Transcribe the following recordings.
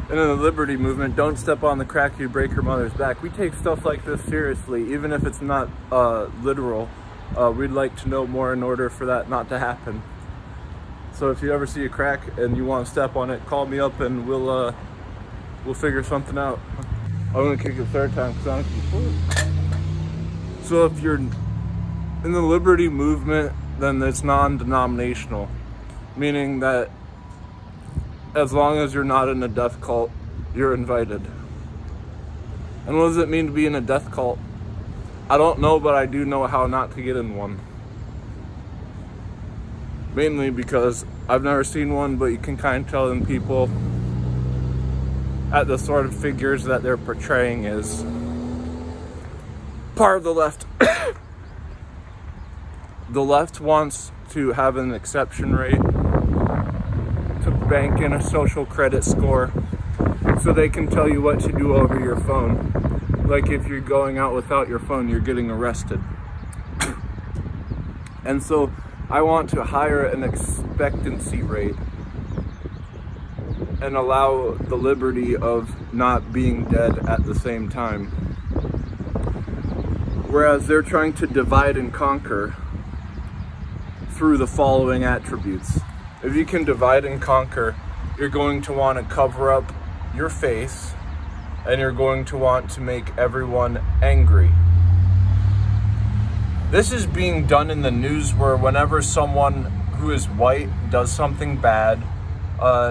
And in the liberty movement, don't step on the crack, you break your mother's back. We take stuff like this seriously, even if it's not literal. We'd like to know more in order for that not to happen. So if you ever see a crack and you want to step on it, call me up and we'll figure something out. I'm gonna kick it a third time because I don't can. So if you're in the liberty movement, then it's non-denominational, meaning that as long as you're not in a death cult, you're invited. And what does it mean to be in a death cult? I don't know, but I do know how not to get in one. Mainly because I've never seen one, but you can kind of tell in people at the sort of figures that they're portraying is part of the left. The left wants to have an exception rate to bank in a social credit score so they can tell you what to do over your phone. Like if you're going out without your phone, you're getting arrested. And so I want to hire an expectancy rate and allow the liberty of not being dead at the same time. Whereas they're trying to divide and conquer through the following attributes. If you can divide and conquer, you're going to want to cover up your face and you're going to want to make everyone angry. This is being done in the news where whenever someone who is white does something bad,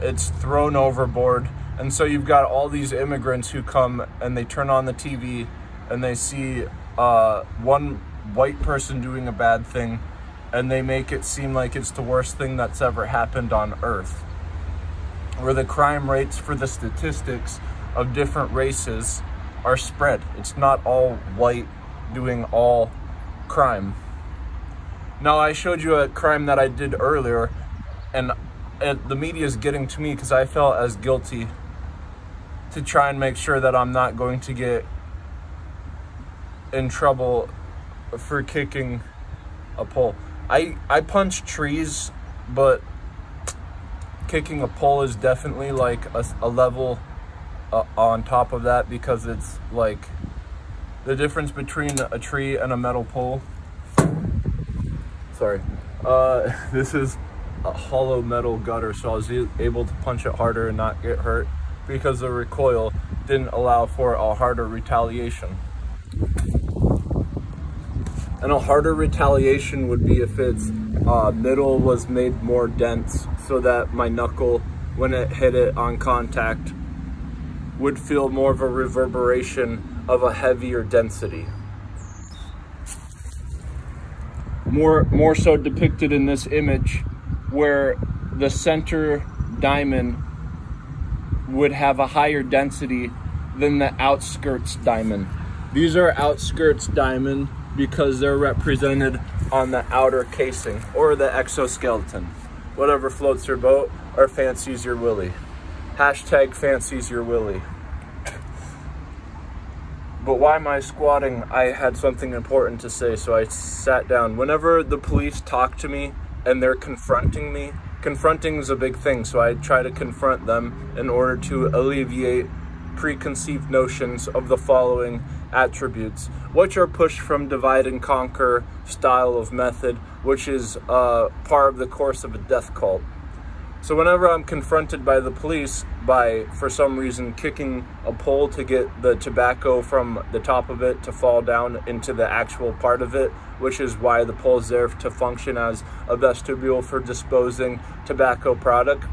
it's thrown overboard. And so you've got all these immigrants who come and they turn on the TV and they see one white person doing a bad thing and they make it seem like it's the worst thing that's ever happened on Earth. Where the crime rates for the statistics of different races are spread. It's not all white doing all crime. Now, I showed you a crime that I did earlier, and the media is getting to me because I felt as guilty to try and make sure that I'm not going to get in trouble for kicking a pole. I punch trees, but kicking a pole is definitely like a level on top of that, because it's like the difference between a tree and a metal pole. Sorry. This is a hollow metal gutter, so I was able to punch it harder and not get hurt because the recoil didn't allow for a harder retaliation. And a harder retaliation would be if its middle was made more dense so that my knuckle, when it hit it on contact, would feel more of a reverberation of a heavier density. More so depicted in this image, where the center diamond would have a higher density than the outskirts diamond. These are outskirts diamond because they're represented on the outer casing or the exoskeleton. Whatever floats your boat or fancies your willy. Hashtag fancies your willy. But why am I squatting? I had something important to say, so I sat down. Whenever the police talk to me and they're confronting me, confronting is a big thing, so I try to confront them in order to alleviate preconceived notions of the following attributes, which are pushed from divide and conquer style of method, which is part of the course of a death cult. So whenever I'm confronted by the police by, for some reason, kicking a pole to get the tobacco from the top of it to fall down into the actual part of it, which is why the pole is there to function as a vestibule for disposing tobacco product.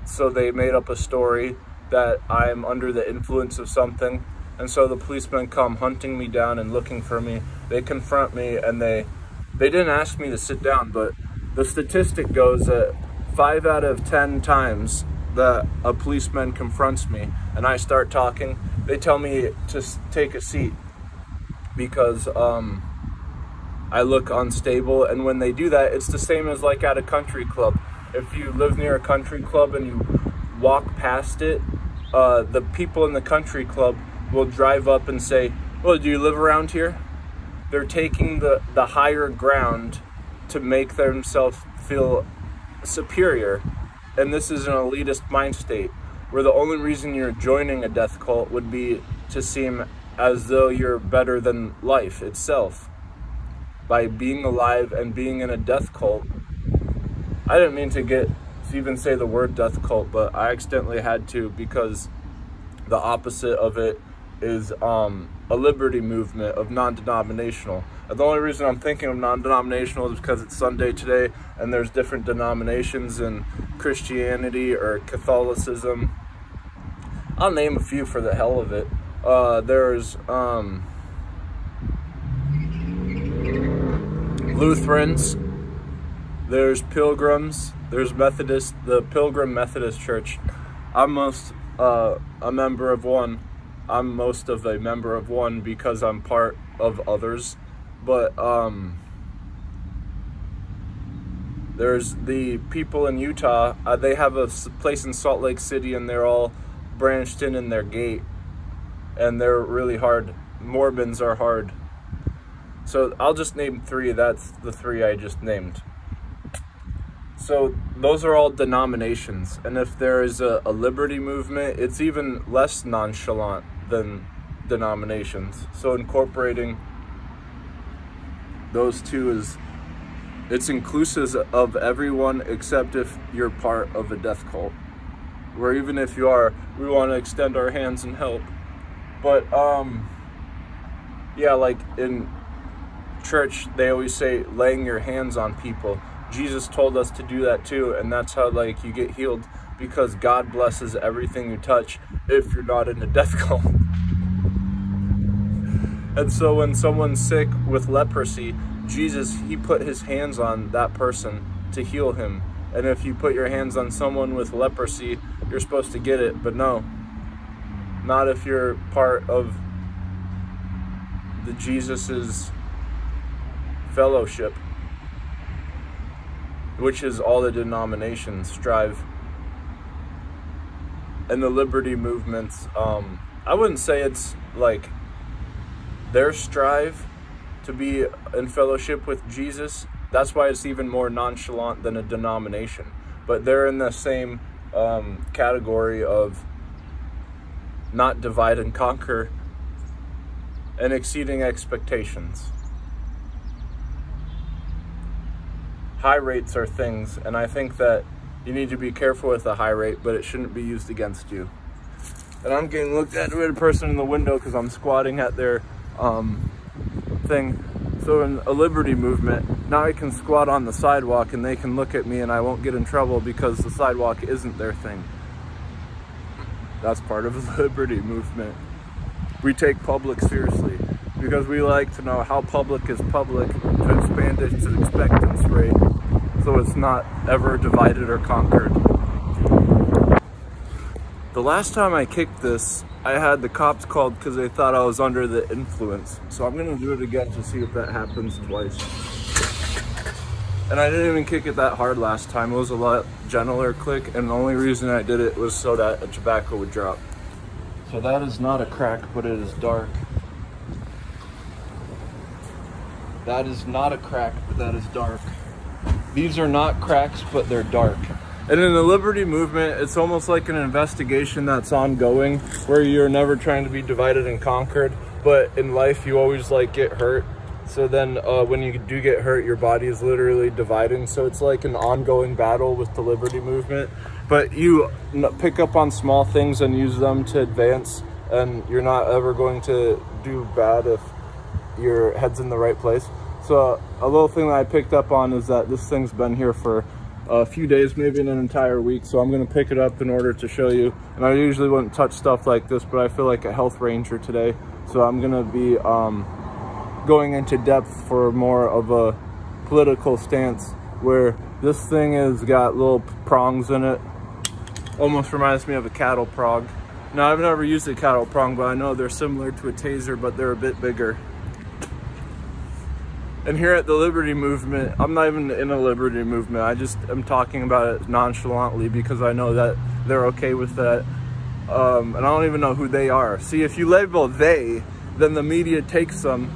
So they made up a story that I'm under the influence of something. And so the policemen come hunting me down and looking for me. They confront me and they didn't ask me to sit down, but the statistic goes that 5 out of 10 times that a policeman confronts me and I start talking, they tell me to take a seat because I look unstable. And when they do that, it's the same as like at a country club. If you live near a country club and you walk past it, the people in the country club will drive up and say, "Well, do you live around here?" They're taking the higher ground to make themselves feel superior. And this is an elitist mind state. where the only reason you're joining a death cult would be to seem as though you're better than life itself. By being alive and being in a death cult, I didn't mean to even say the word death cult, but I accidentally had to, because the opposite of it is a liberty movement of non-denominational. And the only reason I'm thinking of non-denominational is because it's Sunday today and there's different denominations in Christianity or Catholicism. I'll name a few for the hell of it. There's Lutherans, there's Pilgrims, there's Methodists, the Pilgrim Methodist Church. I'm most of a member of one because I'm part of others. But there's the people in Utah. They have a place in Salt Lake City, and they're all branched in their gate, and they're really hard. Mormons are hard. So I'll just name three. That's the three I just named. So those are all denominations. And if there is a liberty movement, it's even less nonchalant than denominations. So incorporating those two it's inclusive of everyone except if you're part of a death cult. Where even if you are, we want to extend our hands and help. But yeah, like in church, they always say laying your hands on people. Jesus told us to do that too, and that's how like you get healed, because God blesses everything you touch if you're not in a death cult. And so when someone's sick with leprosy, Jesus, he put his hands on that person to heal him. And if you put your hands on someone with leprosy, you're supposed to get it, but no, not if you're part of the Jesus's fellowship, which is all the denominations strive. And the liberty movements, I wouldn't say it's like their strive to be in fellowship with Jesus. That's why it's even more nonchalant than a denomination. But they're in the same category of not divide and conquer and exceeding expectations. High rates are things, and I think that you need to be careful with the high rate, but it shouldn't be used against you. And I'm getting looked at by a person in the window because I'm squatting at their thing. So in a liberty movement, now I can squat on the sidewalk and they can look at me and I won't get in trouble because the sidewalk isn't their thing. That's part of the liberty movement. We take public seriously because we like to know how public is public to expand its expectance rate so it's not ever divided or conquered. The last time I kicked this, I had the cops called because they thought I was under the influence. So I'm gonna do it again to see if that happens twice. And I didn't even kick it that hard last time. It was a lot gentler click, and the only reason I did it was so that a tobacco would drop. So that is not a crack, but it is dark. That is not a crack, but that is dark. These are not cracks, but they're dark. And in the liberty movement, it's almost like an investigation that's ongoing, where you're never trying to be divided and conquered, but in life you always like get hurt. So then when you do get hurt, your body is literally dividing. So it's like an ongoing battle with the liberty movement, but you pick up on small things and use them to advance, and you're not ever going to do bad if your head's in the right place. So a little thing that I picked up on is that this thing's been here for a few days, maybe an entire week. So I'm gonna pick it up in order to show you. And I usually wouldn't touch stuff like this, but I feel like a health ranger today. So I'm gonna be going into depth for more of a political stance, where this thing has got little prongs in it. Almost reminds me of a cattle prong. Now, I've never used a cattle prong, but I know they're similar to a taser, but they're a bit bigger. And here at the Liberty Movement, I'm not even in a Liberty Movement. I just am talking about it nonchalantly because I know that they're okay with that. And I don't even know who they are. See, if you label they, then the media takes them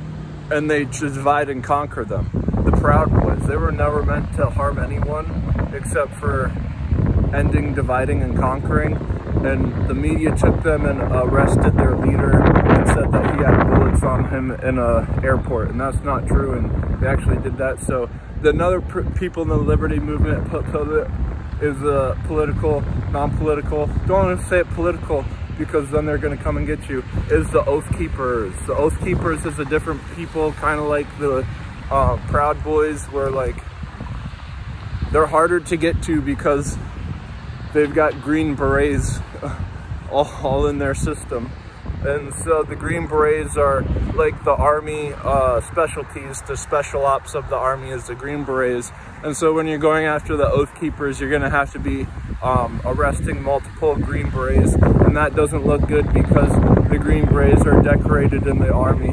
and they divide and conquer them. The Proud Boys, they were never meant to harm anyone except for ending, dividing, and conquering. and the media took them and arrested their leader and said that he had bullets on him in an airport, and that's not true, and they actually did that. So another people in the liberty movement put it is political, non-political. Don't want to say it political because then they're going to come and get you. Is the Oath Keepers. The Oath Keepers is a different people, kind of like the Proud Boys, where like they're harder to get to because they've got Green Berets all in their system. And so the Green Berets are like the Army specialties. The special ops of the Army is the Green Berets. And so when you're going after the Oath Keepers, you're gonna have to be arresting multiple Green Berets. And that doesn't look good because the Green Berets are decorated in the Army.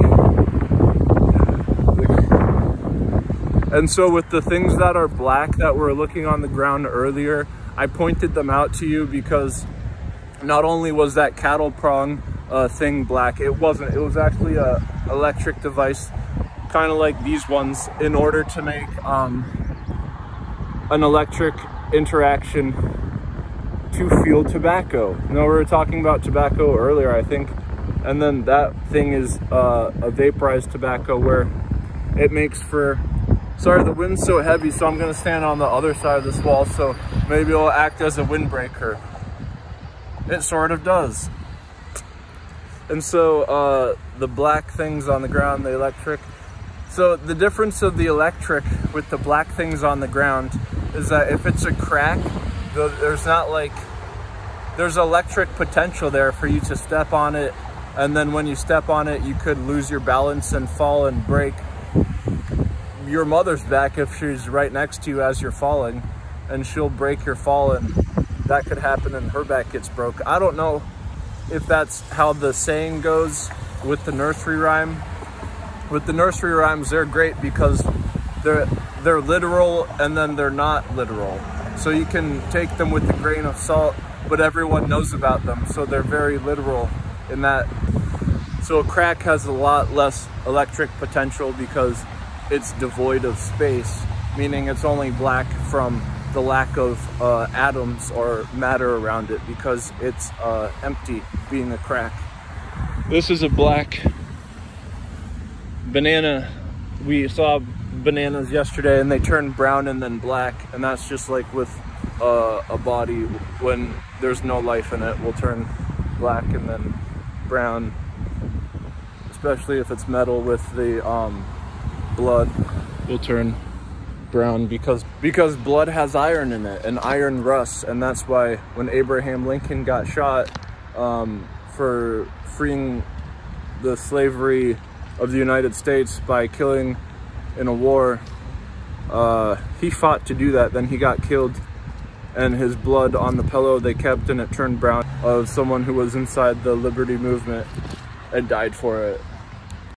And so with the things that are black that were looking on the ground earlier, I pointed them out to you because not only was that cattle prong thing black, it wasn't. It was actually a electric device, kind of like these ones, in order to make an electric interaction to fuel tobacco. You know, we were talking about tobacco earlier, I think, and then that thing is a vaporized tobacco where it makes for... Sorry, the wind's so heavy, so I'm gonna stand on the other side of this wall, so maybe it'll act as a windbreaker. It sort of does. And so the black things on the ground, the electric. So the difference of the electric with the black things on the ground is that if it's a crack, there's not like, there's electric potential there for you to step on it. And then when you step on it, you could lose your balance and fall and break your mother's back if she's right next to you as you're falling, and she'll break your fall, and that could happen and her back gets broke. I don't know if that's how the saying goes with the nursery rhyme. With the nursery rhymes, they're great because they're literal and then they're not literal. So you can take them with a grain of salt, but everyone knows about them, so they're very literal in that. So a crack has a lot less electric potential because it's devoid of space, meaning it's only black from the lack of atoms or matter around it because it's empty, being a crack. This is a black banana. We saw bananas yesterday and they turn brown and then black, and that's just like with a body, when there's no life in it, will turn black and then brown, especially if it's metal. With the blood will turn brown because blood has iron in it, and iron rusts. And that's why when Abraham Lincoln got shot for freeing the slavery of the United States by killing in a war, he fought to do that. Then he got killed, and his blood on the pillow they kept, and it turned brown, of someone who was inside the liberty movement and died for it.